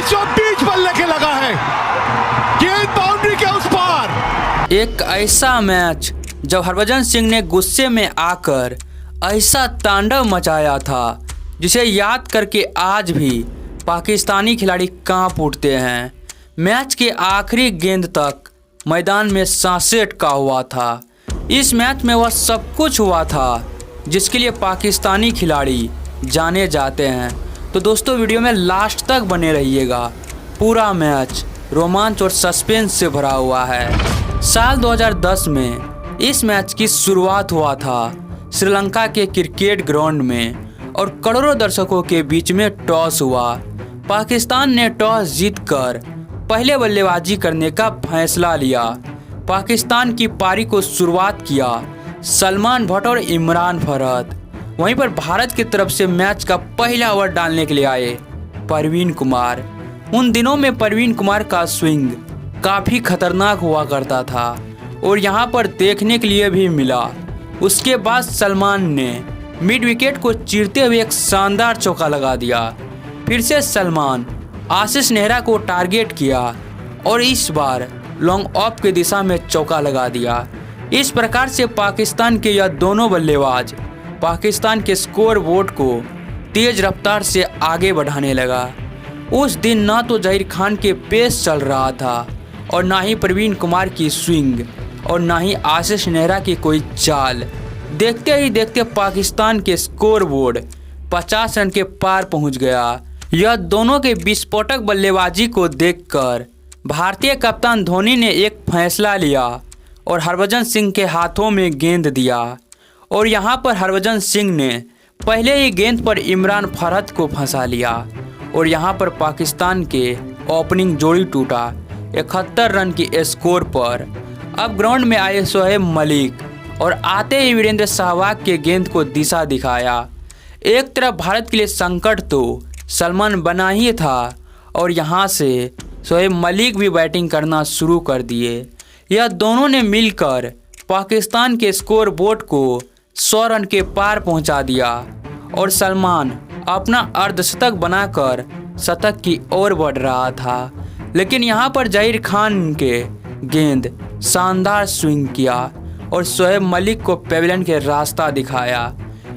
बीचों बीच बल्ले के लगा है, गेंद बाउंड्री के उस पार। एक ऐसा मैच जब हरभजन सिंह ने गुस्से में आकर ऐसा तांडव मचाया था जिसे याद करके आज भी पाकिस्तानी खिलाड़ी कांप उठते हैं। मैच के आखिरी गेंद तक मैदान में सांसें अटका हुआ था। इस मैच में वह सब कुछ हुआ था जिसके लिए पाकिस्तानी खिलाड़ी जाने जाते हैं। तो दोस्तों वीडियो में लास्ट तक बने रहिएगा। पूरा मैच रोमांच और सस्पेंस से भरा हुआ है। साल 2010 में इस मैच की शुरुआत हुआ था श्रीलंका के क्रिकेट ग्राउंड में और करोड़ों दर्शकों के बीच में टॉस हुआ। पाकिस्तान ने टॉस जीतकर पहले बल्लेबाजी करने का फैसला लिया। पाकिस्तान की पारी को शुरुआत किया सलमान भट्ट और इमरान फरहत। वहीं पर भारत की तरफ से मैच का पहला ओवर डालने के लिए आए परवीन कुमार। उन दिनों में परवीन कुमार का स्विंग काफ़ी खतरनाक हुआ करता था और यहाँ पर देखने के लिए भी मिला। उसके बाद सलमान ने मिड विकेट को चीरते हुए एक शानदार चौका लगा दिया। फिर से सलमान आशीष नेहरा को टारगेट किया और इस बार लॉन्ग ऑफ की दिशा में चौका लगा दिया। इस प्रकार से पाकिस्तान के यह दोनों बल्लेबाज पाकिस्तान के स्कोर बोर्ड को तेज रफ्तार से आगे बढ़ाने लगा। उस दिन ना तो जहीर खान के पेस चल रहा था और ना ही परवीन कुमार की स्विंग और ना ही आशीष नेहरा की कोई चाल। देखते ही देखते पाकिस्तान के स्कोर बोर्ड 50 रन के पार पहुंच गया। यह दोनों के विस्फोटक बल्लेबाजी को देखकर भारतीय कप्तान धोनी ने एक फैसला लिया और हरभजन सिंह के हाथों में गेंद दिया। और यहाँ पर हरभजन सिंह ने पहले ही गेंद पर इमरान फरहत को फंसा लिया और यहाँ पर पाकिस्तान के ओपनिंग जोड़ी टूटा 71 रन की स्कोर पर। अब ग्राउंड में आए शोएब मलिक और आते ही वीरेंद्र सहवाग के गेंद को दिशा दिखाया। एक तरफ भारत के लिए संकट तो सलमान बना ही था और यहाँ से शोएब मलिक भी बैटिंग करना शुरू कर दिए। यह दोनों ने मिलकर पाकिस्तान के स्कोर बोर्ड को 100 रन के पार पहुंचा दिया और सलमान अपना अर्धशतक बनाकर शतक की ओर बढ़ रहा था। लेकिन यहाँ पर जहीर खान के गेंद शानदार स्विंग किया और शोएब मलिक को पेविलियन के रास्ता दिखाया।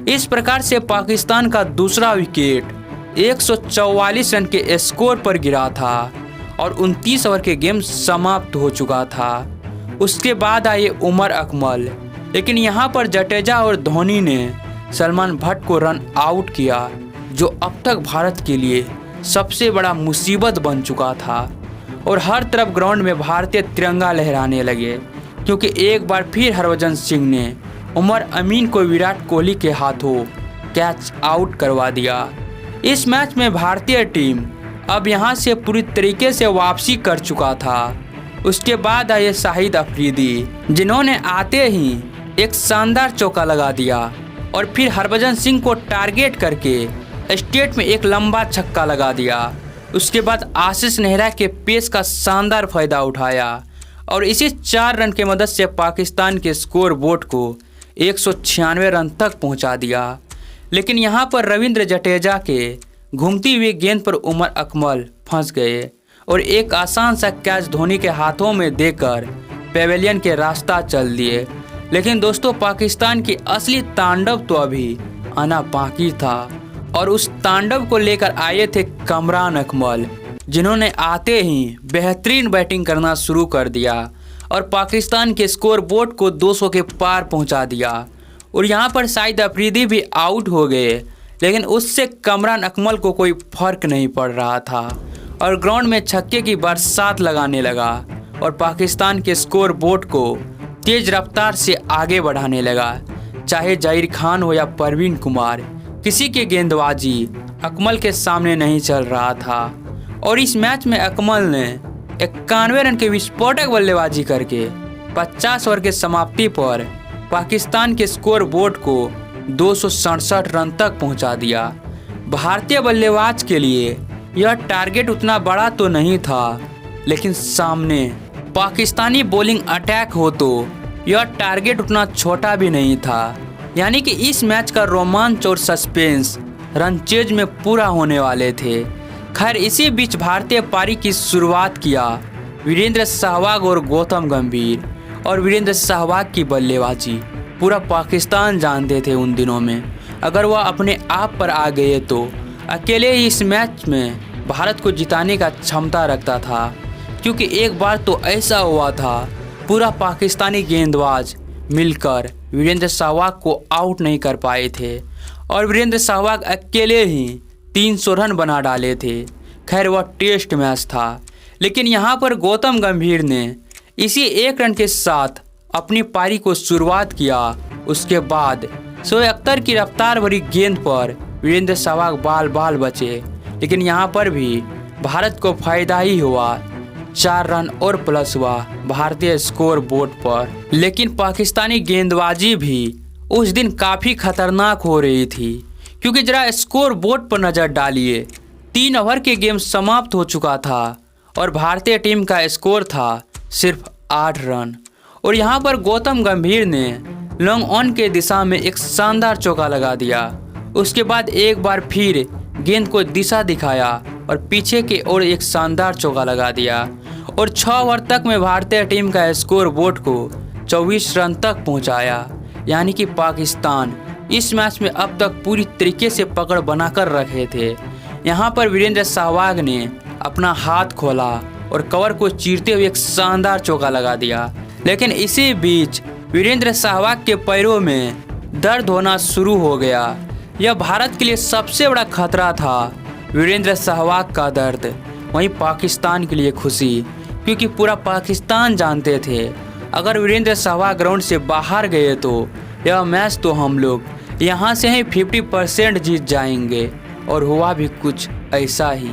इस प्रकार से पाकिस्तान का दूसरा विकेट 144 रन के स्कोर पर गिरा था और 29 ओवर के गेम समाप्त हो चुका था। उसके बाद आए उमर अकमल, लेकिन यहाँ पर जडेजा और धोनी ने सलमान भट्ट को रन आउट किया, जो अब तक भारत के लिए सबसे बड़ा मुसीबत बन चुका था। और हर तरफ ग्राउंड में भारतीय तिरंगा लहराने लगे क्योंकि एक बार फिर हरभजन सिंह ने उमर अमीन को विराट कोहली के हाथों कैच आउट करवा दिया। इस मैच में भारतीय टीम अब यहाँ से पूरी तरीके से वापसी कर चुका था। उसके बाद आए शाहिद अफरीदी, जिन्होंने आते ही एक शानदार चौका लगा दिया और फिर हरभजन सिंह को टारगेट करके स्टेट में एक लंबा छक्का लगा दिया। उसके बाद आशीष नेहरा के पेस का शानदार फायदा उठाया और इसी 4 रन की मदद से पाकिस्तान के स्कोर बोर्ड को 196 रन तक पहुंचा दिया। लेकिन यहां पर रविंद्र जडेजा के घूमती हुई गेंद पर उमर अकमल फंस गए और एक आसान सा कैच धोनी के हाथों में देकर पेविलियन के रास्ता चल दिए। लेकिन दोस्तों पाकिस्तान की असली तांडव तो अभी आना बाकी था और उस तांडव को लेकर आए थे कमरान अकमल, जिन्होंने आते ही बेहतरीन बैटिंग करना शुरू कर दिया और पाकिस्तान के स्कोर बोर्ड को 200 के पार पहुंचा दिया। और यहाँ पर शाहिद अफरीदी भी आउट हो गए, लेकिन उससे कमरान अकमल को कोई फर्क नहीं पड़ रहा था और ग्राउंड में छक्के की बरसात लगाने लगा और पाकिस्तान के स्कोर बोर्ड को तेज रफ्तार से आगे बढ़ाने लगा। चाहे जहीर खान हो या परवीन कुमार, किसी की गेंदबाजी अकमल के सामने नहीं चल रहा था। और इस मैच में अकमल ने 91 रन की विस्फोटक बल्लेबाजी करके 50 ओवर के समाप्ति पर पाकिस्तान के स्कोर बोर्ड को 267 रन तक पहुंचा दिया। भारतीय बल्लेबाज के लिए यह टारगेट उतना बड़ा तो नहीं था, लेकिन सामने पाकिस्तानी बॉलिंग अटैक हो तो यह टारगेट उतना छोटा भी नहीं था। यानी कि इस मैच का रोमांच और सस्पेंस रन चेज में पूरा होने वाले थे। खैर इसी बीच भारतीय पारी की शुरुआत किया वीरेंद्र सहवाग और गौतम गंभीर। और वीरेंद्र सहवाग की बल्लेबाजी पूरा पाकिस्तान जानते थे उन दिनों में। अगर वह अपने आप पर आ गए तो अकेले ही इस मैच में भारत को जिताने का क्षमता रखता था, क्योंकि एक बार तो ऐसा हुआ था पूरा पाकिस्तानी गेंदबाज मिलकर वीरेंद्र सहवाग को आउट नहीं कर पाए थे और वीरेंद्र सहवाग अकेले ही 300 रन बना डाले थे। खैर वह टेस्ट मैच था, लेकिन यहाँ पर गौतम गंभीर ने इसी 1 रन के साथ अपनी पारी को शुरुआत किया। उसके बाद शोएब अख्तर की रफ्तार भरी गेंद पर वीरेंद्र सहवाग बाल बाल बचे, लेकिन यहाँ पर भी भारत को फायदा ही हुआ। 4 रन और प्लस हुआ भारतीय स्कोर बोर्ड पर। लेकिन पाकिस्तानी गेंदबाजी भी उस दिन काफ़ी खतरनाक हो रही थी, क्योंकि जरा स्कोर बोर्ड पर नज़र डालिए। 3 ओवर के गेम समाप्त हो चुका था और भारतीय टीम का स्कोर था सिर्फ 8 रन। और यहाँ पर गौतम गंभीर ने लॉन्ग ऑन के दिशा में एक शानदार चौका लगा दिया। उसके बाद एक बार फिर गेंद को दिशा दिखाया और पीछे की ओर एक शानदार चौका लगा दिया। और 6 ओवर तक में भारतीय टीम का स्कोर बोर्ड को 24 रन तक पहुंचाया। यानी कि पाकिस्तान इस मैच में अब तक पूरी तरीके से पकड़ बनाकर रखे थे। यहाँ पर वीरेंद्र सहवाग ने अपना हाथ खोला और कवर को चीरते हुए एक शानदार चौका लगा दिया। लेकिन इसी बीच वीरेंद्र सहवाग के पैरों में दर्द होना शुरू हो गया। यह भारत के लिए सबसे बड़ा खतरा था, वीरेंद्र सहवाग का दर्द, वहीं पाकिस्तान के लिए खुशी, क्योंकि पूरा पाकिस्तान जानते थे अगर वीरेंद्र सहवाग ग्राउंड से बाहर गए तो यह मैच तो हम लोग यहाँ से ही 50% जीत जाएंगे। और हुआ भी कुछ ऐसा ही।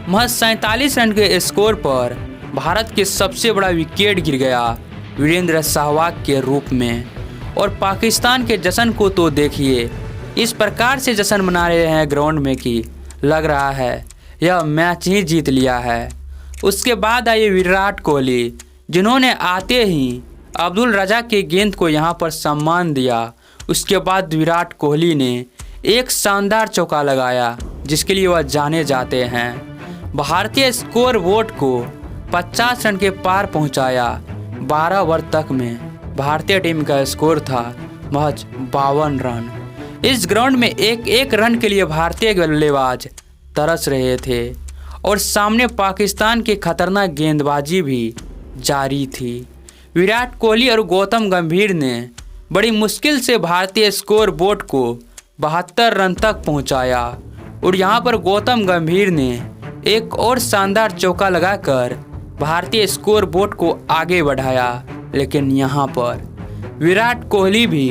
महज 47 रन के स्कोर पर भारत के सबसे बड़ा विकेट गिर गया वीरेंद्र सहवाग के रूप में। और पाकिस्तान के जश्न को तो देखिए, इस प्रकार से जश्न मना रहे हैं ग्राउंड में कि लग रहा है यह मैच ही जीत लिया है। उसके बाद आए विराट कोहली, जिन्होंने आते ही अब्दुल रज़ाक की गेंद को यहां पर सम्मान दिया। उसके बाद विराट कोहली ने एक शानदार चौका लगाया, जिसके लिए वह जाने जाते हैं। भारतीय स्कोर बोर्ड को 50 रन के पार पहुंचाया। 12 ओवर तक में भारतीय टीम का स्कोर था महज 52 रन। इस ग्राउंड में एक एक रन के लिए भारतीय बल्लेबाज तरस रहे थे और सामने पाकिस्तान की खतरनाक गेंदबाजी भी जारी थी। विराट कोहली और गौतम गंभीर ने बड़ी मुश्किल से भारतीय स्कोर बोर्ड को 72 रन तक पहुंचाया। और यहां पर गौतम गंभीर ने एक और शानदार चौका लगाकर भारतीय स्कोर बोर्ड को आगे बढ़ाया। लेकिन यहां पर विराट कोहली भी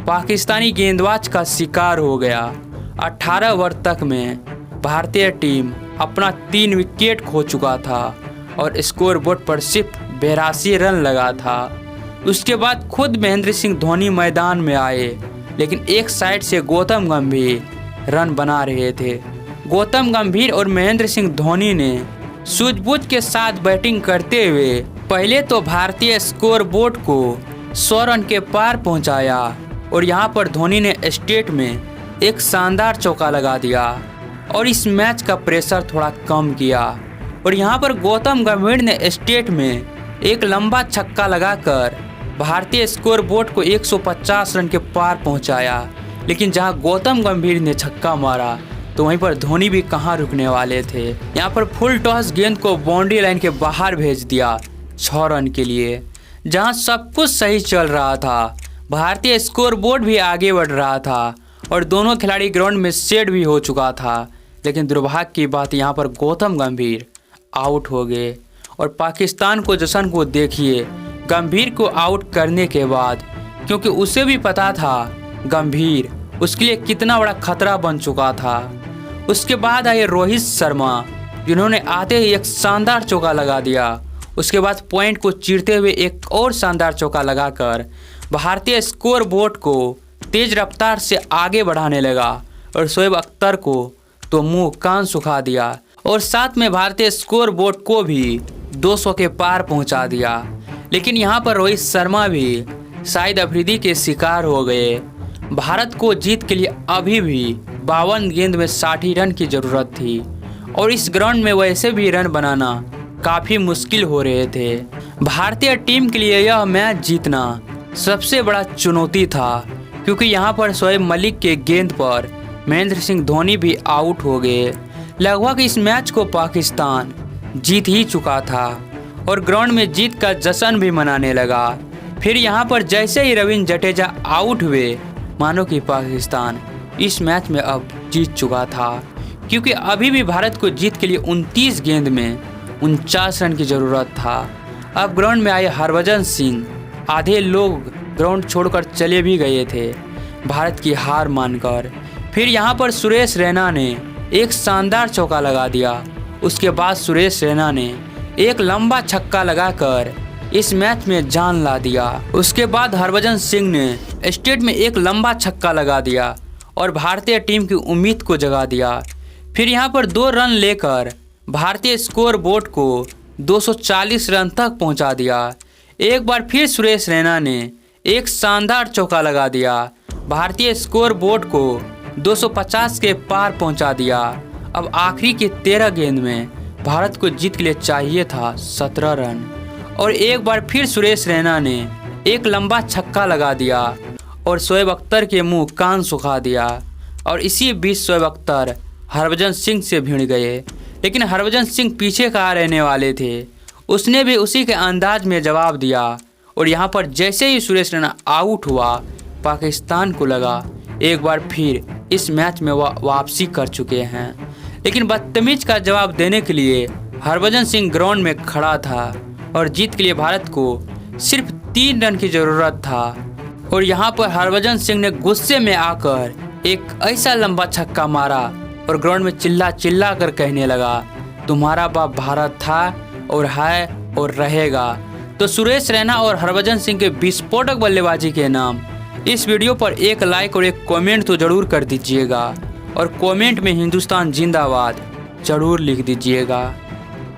पाकिस्तानी गेंदबाज का शिकार हो गया। 18 ओवर तक में भारतीय टीम अपना 3 विकेट खो चुका था और स्कोर बोर्ड पर सिर्फ 82 रन लगा था। उसके बाद खुद महेंद्र सिंह धोनी मैदान में आए, लेकिन एक साइड से गौतम गंभीर रन बना रहे थे। गौतम गंभीर और महेंद्र सिंह धोनी ने सूझबूझ के साथ बैटिंग करते हुए पहले तो भारतीय स्कोर बोर्ड को 100 रन के पार पहुंचाया और यहां पर धोनी ने स्टेट में एक शानदार चौका लगा दिया और इस मैच का प्रेशर थोड़ा कम किया। और यहां पर गौतम गंभीर ने स्टेट में एक लंबा छक्का लगाकर भारतीय स्कोर बोर्ड को 150 रन के पार पहुंचाया। लेकिन जहां गौतम गंभीर ने छक्का मारा तो वहीं पर धोनी भी कहां रुकने वाले थे। यहां पर फुल टॉस गेंद को बाउंड्री लाइन के बाहर भेज दिया 6 रन के लिए। जहां सब कुछ सही चल रहा था, भारतीय स्कोर बोर्ड भी आगे बढ़ रहा था और दोनों खिलाड़ी ग्राउंड में सेट भी हो चुका था। लेकिन दुर्भाग्य की बात, यहाँ पर गौतम गंभीर आउट हो गए। और पाकिस्तान को जश्न को देखिए गंभीर को आउट करने के बाद, क्योंकि उसे भी पता था गंभीर उसके लिए कितना बड़ा खतरा बन चुका था। उसके बाद आए रोहित शर्मा, जिन्होंने आते ही एक शानदार चौका लगा दिया। उसके बाद पॉइंट को चीरते हुए एक और शानदार चौका लगाकर भारतीय स्कोर बोर्ड को तेज रफ्तार से आगे बढ़ाने लगा और शोएब अख्तर को तो मुंह कान सुखा दिया और साथ में भारतीय स्कोर बोर्ड को भी 200 के पार पहुंचा दिया। लेकिन यहां पर रोहित शर्मा भी शायद अफरीदी के शिकार हो गए। भारत को जीत के लिए अभी भी 52 गेंद में 60 रन की ज़रूरत थी और इस ग्राउंड में वैसे भी रन बनाना काफ़ी मुश्किल हो रहे थे। भारतीय टीम के लिए यह मैच जीतना सबसे बड़ा चुनौती था, क्योंकि यहाँ पर शोएब मलिक के गेंद पर महेंद्र सिंह धोनी भी आउट हो गए। लगभग इस मैच को पाकिस्तान जीत ही चुका था और ग्राउंड में जीत का जश्न भी मनाने लगा। फिर यहाँ पर जैसे ही रविंद्र जडेजा आउट हुए, मानो कि पाकिस्तान इस मैच में अब जीत चुका था, क्योंकि अभी भी भारत को जीत के लिए 29 गेंद में 49 रन की ज़रूरत था। अब ग्राउंड में आए हरभजन सिंह, आधे लोग ग्राउंड छोड़कर चले भी गए थे भारत की हार मानकर। फिर यहाँ पर सुरेश रैना ने एक शानदार चौका लगा दिया। उसके बाद सुरेश रैना ने एक लंबा छक्का लगाकर इस मैच में जान ला दिया। उसके बाद हरभजन सिंह ने स्टेट में एक लंबा छक्का लगा दिया और भारतीय टीम की उम्मीद को जगा दिया। फिर यहाँ पर 2 रन लेकर भारतीय स्कोर बोर्ड को 240 रन तक पहुँचा दिया। एक बार फिर सुरेश रैना ने एक शानदार चौका लगा दिया, भारतीय स्कोर बोर्ड को 250 के पार पहुँचा दिया। अब आखिरी के 13 गेंद में भारत को जीत के लिए चाहिए था 17 रन और एक बार फिर सुरेश रैना ने एक लंबा छक्का लगा दिया और शोएब अख्तर के मुंह कान सुखा दिया। और इसी बीच शोएब अख्तर हरभजन सिंह से भिड़ गए, लेकिन हरभजन सिंह पीछे कहाँ रहने वाले थे। उसने भी उसी के अंदाज में जवाब दिया और यहाँ पर जैसे ही सुरेश रैना आउट हुआ, पाकिस्तान को लगा एक बार फिर इस मैच में वह वापसी कर चुके हैं। लेकिन बदतमीज का जवाब देने के लिए हरभजन सिंह ग्राउंड में खड़ा था और जीत के लिए भारत को सिर्फ 3 रन की ज़रूरत था। और यहाँ पर हरभजन सिंह ने गुस्से में आकर एक ऐसा लंबा छक्का मारा और ग्राउंड में चिल्ला कर कहने लगा, तुम्हारा बाप भारत था और है और रहेगा। तो सुरेश रैना और हरभजन सिंह के विस्फोटक बल्लेबाजी के नाम इस वीडियो पर एक लाइक और एक कमेंट तो ज़रूर कर दीजिएगा और कमेंट में हिंदुस्तान जिंदाबाद ज़रूर लिख दीजिएगा।